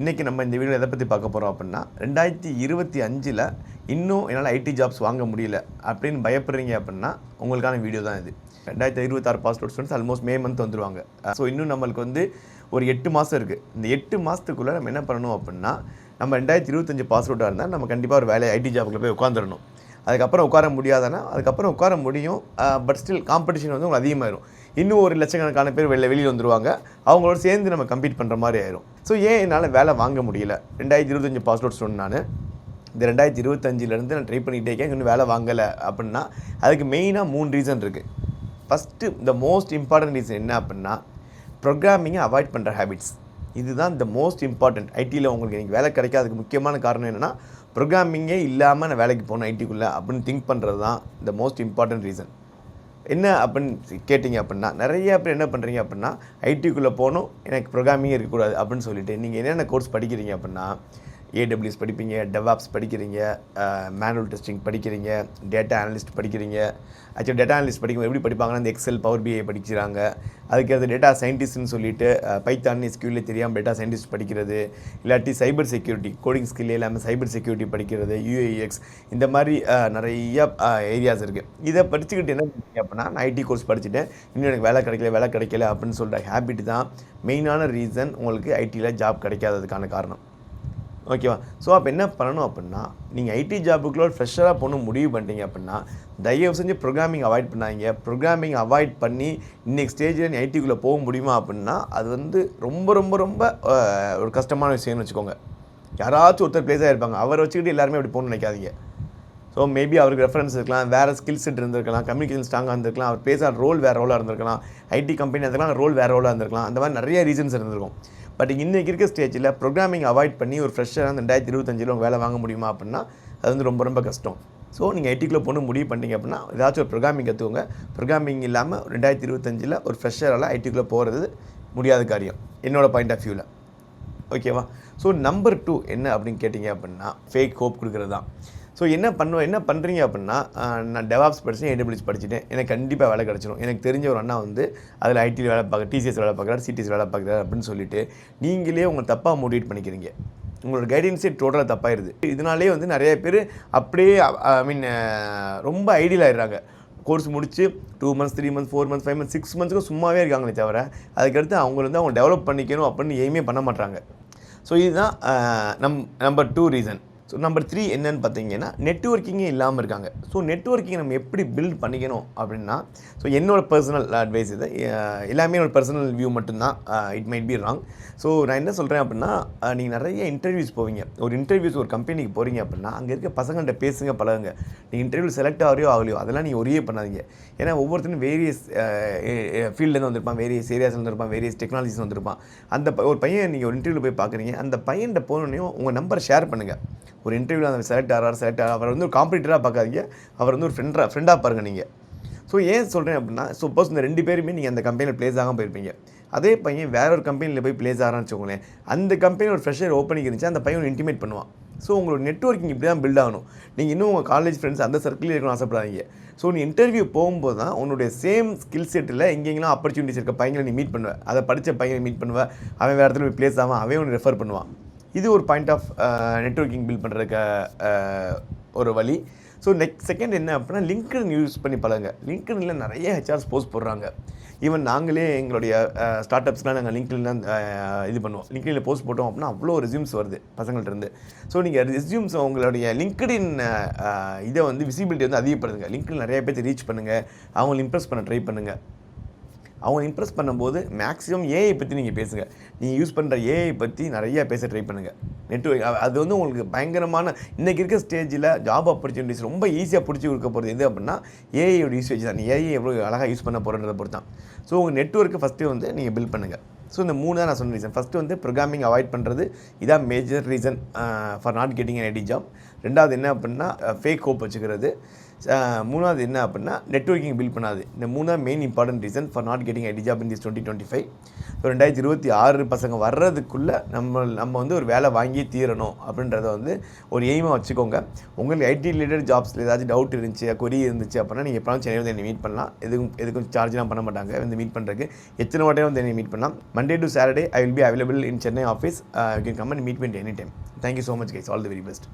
இன்றைக்கி நம்ம இந்த வீடியோ எதை பற்றி பார்க்க போகிறோம் அப்படின்னா 2025 இன்னும் என்னால் ஐடி ஜாப்ஸ் வாங்க முடியல அப்படின்னு பயப்படுறீங்க அப்படின்னா உங்களுக்கான வீடியோ தான் இது. 2026 pass out students almost May month வந்துருவாங்க. ஸோ இன்னும் நம்மளுக்கு வந்து ஒரு 8 மாதம் இருக்குது. இந்த 8 மாதத்துக்குள்ளே நம்ம என்ன பண்ணணும் அப்படின்னா, நம்ம 2025 பாஸ் அவுட்டாக இருந்தால் நம்ம கண்டிப்பாக ஒரு வேலை ஐடி ஜாப்புக்குள்ளே போய் உட்காந்துடணும். அதுக்கப்புறம் உட்கார முடியாதுன்னா அதுக்கப்புறம் உட்கார முடியும். பட் ஸ்டில் காம்படிஷன் வந்து உங்களுக்கு அதிகமாகிடும். இன்னும் ஒரு லட்சக்கணக்கான பேர் வெளியில் வந்துடுவாங்க. அவங்களோட சேர்ந்து நம்ம கம்பீட் பண்ணுற மாதிரி ஆயிரும். ஸோ ஏன் என்னால் வேலை வாங்க முடியல? 2025 பாஸ் அவுட் ஸ்டூடெண்ட் நான். இந்த 2025 நான் ட்ரை பண்ணிகிட்டே இருக்கேன், இன்னும் வேலை வாங்கலை அப்படின்னா அதுக்கு மெயினாக 3 ரீசன் இருக்குது. First the most important reason என்ன அப்படின்னா, ப்ரோக்ராமிங்கை அவாய்ட் பண்ணுற ஹேபிட்ஸ். இதுதான் த மோஸ்ட் இம்பார்ட்டன்ட். ஐடியில் உங்களுக்கு எனக்கு வேலை கிடைக்காததுக்கு முக்கியமான காரணம் என்னென்னா, ப்ரோக்ராமிங்கே இல்லாமல் நான் வேலைக்கு போகணும் ஐடிக்குள்ளே அப்படின்னு திங்க் பண்ணுறது தான் த மோஸ்ட் இம்பார்ட்டன்ட் ரீசன். என்ன அப்படின்னு கேட்டிங்க அப்படின்னா, நிறைய பேர் என்ன பண்ணுறீங்க அப்படின்னா, ஐடிக்குள்ளே போகணும், எனக்கு ப்ரோக்ராமிங்கே இருக்கக்கூடாது அப்படின்னு சொல்லிட்டு நீங்கள் என்னென்ன கோர்ஸ் படிக்கிறீங்க அப்படின்னா, AWS படிப்பீங்க, டெவாப்ஸ் படிக்கிறீங்க, மேனுவல் டெஸ்டிங் படிக்கிறீங்க, டேட்டா அனலிஸ்ட் படிக்கிறீங்க. ஆக்சுவலி டேட்டா அனலிஸ்ட் படிக்கும்போது எப்படி படிப்பாங்கன்னா, இந்த எக்ஸல் பவர் பிஐ படிக்கிறாங்க. அதுக்கு டேட்டா சயின்டிஸ்ட்னு சொல்லிட்டு பைத்தான் SQL தெரியாமல் டேட்டா சயின்டிஸ்ட் படிக்கிறது, இல்லாட்டி சைபர் செக்யூரிட்டி கோடிங் ஸ்கில் இல்லாமல் சைபர் செக்யூரிட்டி படிக்கிறது, UAX, இந்த மாதிரி நிறைய ஏரியாஸ் இருக்குது. இதை படிச்சுக்கிட்டு என்ன பண்ணுறீங்க அப்படின்னா, நான் ஐடி கோர்ஸ் படிச்சுட்டேன், இன்னும் எனக்கு வேலை கிடைக்கல அப்படின்னு சொல்கிற ஹேபிட் தான் மெயினான ரீசன் உங்களுக்கு ஐடியில் ஜாப் கிடைக்காததுக்கான காரணம். ஓகேவா? ஸோ அப்போ என்ன பண்ணணும் அப்படின்னா, நீங்கள் ஐடி ஜாபுக்குள்ள ஒரு ஃப்ரெஷராக போகணும் முடிவு பண்ணிட்டீங்க அப்படின்னா, தயவு செஞ்சு ப்ரோக்ராமிங் அவாய்ட் பண்ணாங்க. ப்ரோக்ராமிங் அவாய்ட் பண்ணி இன்றைக்கி ஸ்டேஜில் நீ ஐடிக்குள்ளே போக முடியுமா அப்படின்னா, அது வந்து ரொம்ப ரொம்ப ரொம்ப ஒரு கஷ்டமான விஷயம்னு வச்சுக்கோங்க. யாராச்சும் ஒருத்தர் பிளேஸாக இருப்பாங்க, அவரை வச்சுக்கிட்டு எல்லாருமே அப்படி போகணும்னு நினைக்காதீங்க. ஸோ மேபி அவருக்கு ரெஃபரன்ஸ் இருக்கலாம், வேறு ஸ்கில் செட் இருந்திருக்கலாம், கம்யூனிகேஷன் ஸ்ட்ராங்காக இருந்திருக்கலாம், அவர் பிளேஸாக ரோல் வேறு ரோலாக இருந்திருக்கலாம், ஐடி கம்பெனி இருந்திருக்கலாம், ரோல் வேறு ரோலாக இருந்திருக்கலாம். அந்த மாதிரி நிறைய ரீசன்ஸ் இருந்திருக்கும். பட் இன்றைக்கி இருக்க ஸ்டேஜில் ப்ரோக்ராமிங் அவாய்ட் பண்ணி ஒரு ஃப்ரெஷ்ஷராக 2025 வேலை வாங்க முடியுமா அப்படின்னா, அது வந்து ரொம்ப ரொம்ப கஷ்டம். ஸோ நீங்கள் ஐடிக்குள்ளே போகணும் முடிவு பண்ணிட்டீங்க அப்படின்னா, ஏதாச்சும் ஒரு ப்ரோக்ராமிங் கற்றுக்கோங்க. ப்ரோக்ராமிங் இல்லாமல் 2025 ஒரு ஃப்ரெஷ்ஷரால் ஐடிக்குள்ளே போகிறது முடியாத காரியம், என்னோடய பாயிண்ட் ஆஃப் வியூவில். ஓகேவா? ஸோ நம்பர் 2 என்ன அப்படின்னு கேட்டிங்க அப்படின்னா, ஃபேக் ஹோப் கொடுக்குறது தான். ஸோ என்ன பண்ணுறீங்க அப்படின்னா, நான் டெவாப்ஸ் படித்தேன், AWS படிச்சுட்டேன், எனக்கு கண்டிப்பாக வேலை கிடச்சிடும். எனக்கு தெரிஞ்ச ஒரு அண்ணா வந்து அதில் ஐடியில் வேலை பார்க்குற, TCS வேலை பார்க்குறாரு, CTS வேலை பார்க்குறாரு அப்படின்னு சொல்லிட்டு நீங்களே உங்களை தப்பாக மோட்டிவேட் பண்ணிக்கிறீங்க. உங்களோட கைடன்ஸே டோட்டலாக தப்பாயிருது. இதனாலே வந்து நிறைய பேர் அப்படியே ரொம்ப ஐடியல் ஆகிடுறாங்க. கோர்ஸ் முடிச்சு 2 months 3 months 4 months 5 months 6 months சும்மாவே இருக்காங்களே தவிர, அதுக்கடுத்து அவங்க டெவலப் பண்ணிக்கணும் அப்படின்னு எதுவுமே பண்ண மாட்டாங்க. ஸோ இதுதான் நம்பர் 2 ரீசன். ஸோ நம்பர் 3 என்னன்னு பார்த்தீங்கன்னா, நெட்வொர்க்கிங்கே இல்லாமல் இருக்காங்க. ஸோ நெட்வொர்க்கிங் நம்ம எப்படி பில்ட் பண்ணிக்கணும் அப்படின்னா, ஸோ என்னோடய பர்சனல் அட்வைஸ் இது, எல்லாமே என்னோடய பர்சனல் வியூ மட்டும்தான். It might be wrong. So நான் என்ன சொல்கிறேன் அப்படின்னா, நீங்கள் நிறைய இன்டர்வியூஸ் போவீங்க. ஒரு கம்பெனிக்கு போகிறீங்க அப்படின்னா, அங்கே இருக்க பசங்கள்கிட்ட பேசுங்க, பழகுங்க. நீங்கள் இன்டர்வியூ செலக்ட் ஆகலையோ அதெல்லாம் நீங்கள் ஒரே பண்ணாதீங்க. ஏன்னா ஒவ்வொருத்தரும் வேரியஸ் ஃபீல்ட்லேருந்து வந்திருப்பான், வேரியஸ் ஏரியாஸ் வந்திருப்பான், வேரியஸ் டெக்னாலஜிஸ் வந்திருப்பான். ஒரு பையன் நீங்கள் ஒரு இன்டர்வியூவில் போய் பார்க்குறீங்க, அந்த பையன்கிட்ட போனோடனையும் உங்கள் நம்பரை ஷேர் பண்ணுங்கள். ஒரு இன்டர்வியூவில் அந்த செலக்ட் ஆகிறார், அவர் வந்து ஒரு காம்படிட்டராக பார்க்காதீங்க, அவர் வந்து ஒரு ஃப்ரெண்டாக பாருங்கள் நீங்கள். ஸோ ஏன் சொல்கிறேன் அப்படின்னா, சப்போஸ் இந்த 2 பேருமே நீங்கள் அந்த கம்பெனியில் ப்ளேஸ் ஆகாமல் போயிருப்பீங்க. அதே பையன் வேற ஒரு கம்பெனியில் போய் ப்ளேஸ் ஆகிறான்னு வச்சுக்கோங்களேன், அந்த கம்பெனி ஒரு ஃப்ரெஷர் ஓப்பனிங் இருந்துச்சு, அந்த பையன் இன்டிமேட் பண்ணுவான். ஸோ உங்களோட நெட்வொர்க்கிங் இப்படி தான் பில்ட் ஆகணும். நீங்கள் இன்னும் உங்கள் காலேஜ் ஃப்ரெண்ட்ஸ் அந்த சர்க்கிளில் இருக்கணும் ஆசைப்படாதீங்க. ஸோ நீ இன்டர்வியூ போகும்போது தான் உன்னுடைய சேம் ஸ்கில் செட்டில் எங்கெங்கெல்லாம் ஆப்பர்ச்சுனிட்டிஸ் இருக்க பையனை நீ மீட் பண்ணுவேன், அதை படித்த பையனை மீட் பண்ணுவேன், அவன் வேறு இடத்துல போய் ப்ளேஸ் ஆகாமல் அவன் ஒன்று ரெஃபர் பண்ணுவான். இது ஒரு பாயிண்ட் ஆஃப் நெட்வொர்க்கிங் பில்ட் பண்ணுறதுக்கு ஒரு வழி. ஸோ செகண்ட் என்ன அப்படின்னா, லிங்க்டின் யூஸ் பண்ணி பழகுங்க. லிங்க்டின்ல நிறைய ஹெச்ஆர்ஸ் போஸ்ட் போடுறாங்க. ஈவன் நாங்களே எங்களுடைய ஸ்டார்ட் அப்ஸ்லாம் நாங்கள் லிங்க்டின்லாம் இது பண்ணுவோம். லிங்க்டின்ல போஸ்ட் போட்டோம் அப்படின்னா அவ்வளோ ரெஸ்யூம்ஸ் வருது பசங்கள்ட்ட இருந்து. ஸோ நீங்கள் ரெஸ்யூம்ஸ் உங்களுடைய லிங்க்டின் இதை வந்து விசிபிலிட்டி வந்து அதிகப்படுத்துங்க. லிங்க்டின் நிறைய பேர் ரீச் பண்ணுங்கள், அவங்களை இம்ப்ரெஸ் பண்ண ட்ரை பண்ணுங்கள். அவங்க இம்ப்ரெஸ் பண்ணும்போது மேக்ஸிமம் ஏஐ பற்றி நீங்கள் பேசுங்க. நீங்கள் யூஸ் பண்ணுற ஏஐ பற்றி நிறையா பேச ட்ரை பண்ணுங்கள். நெட்வொர்க் அது வந்து உங்களுக்கு பயங்கரமான இன்றைக்கி இருக்க ஸ்டேஜில் ஜாப் ஆப்பர்ச்சுனிட்டிஸ் ரொம்ப ஈஸியாக பிடிச்சி கொடுக்க போகிறது எது அப்படின்னா, ஏஐயோட யூசேஜ் தான். ஏஐ எவ்வளோ அழகாக யூஸ் பண்ண போகிறன்றதை பொறுத்து தான். ஸோ உங்கள் நெட்வொர்க்கு ஃபஸ்ட்டு வந்து நீங்கள் பில்ட் பண்ணுங்கள். ஸோ இந்த 3 தான் நான் சொன்ன ரீசன். ஃபஸ்ட்டு வந்து ப்ரோக்ராமிங் அவாய்ட் பண்ணுறது, இதான் major reason for not getting an IT job. ரெண்டாவது என்ன அப்படின்னா, ஃபேக் ஹோப் வச்சுக்கிறது. மூணாவது என்ன அப்படின்னா நெட்வொர்க்கிங் பில்ட் பண்ணாது. இந்த 3 main important reason for not getting IT job in this 2025. So 2026 பசங்க வர்றதுக்குள்ளே நம்ம வந்து ஒரு வேலை வாங்கி தீரணும் அப்படின்றத வந்து ஒரு எய்மாக வச்சுக்கோங்க. உங்களுக்கு ஐடி ரிலேட்டட் ஜாப்ஸில் ஏதாச்சும் டவுட் இருந்துச்சு, கொரி இருந்துச்சு அப்படின்னா நீங்கள் எப்போலாம் சென்னையில் வந்து என்னை மீட் பண்ணலாம். எதுக்கும் சார்ஜ்லாம் பண்ண மாட்டாங்க வந்து மீட் பண்ணுறதுக்கு. எத்தனை வாட்டியும் வந்து என்னை மீட் பண்ணலாம். Monday to Saturday I will be available in Chennai office. You can come and meet me at any time. Thank you so much guys. All the very best.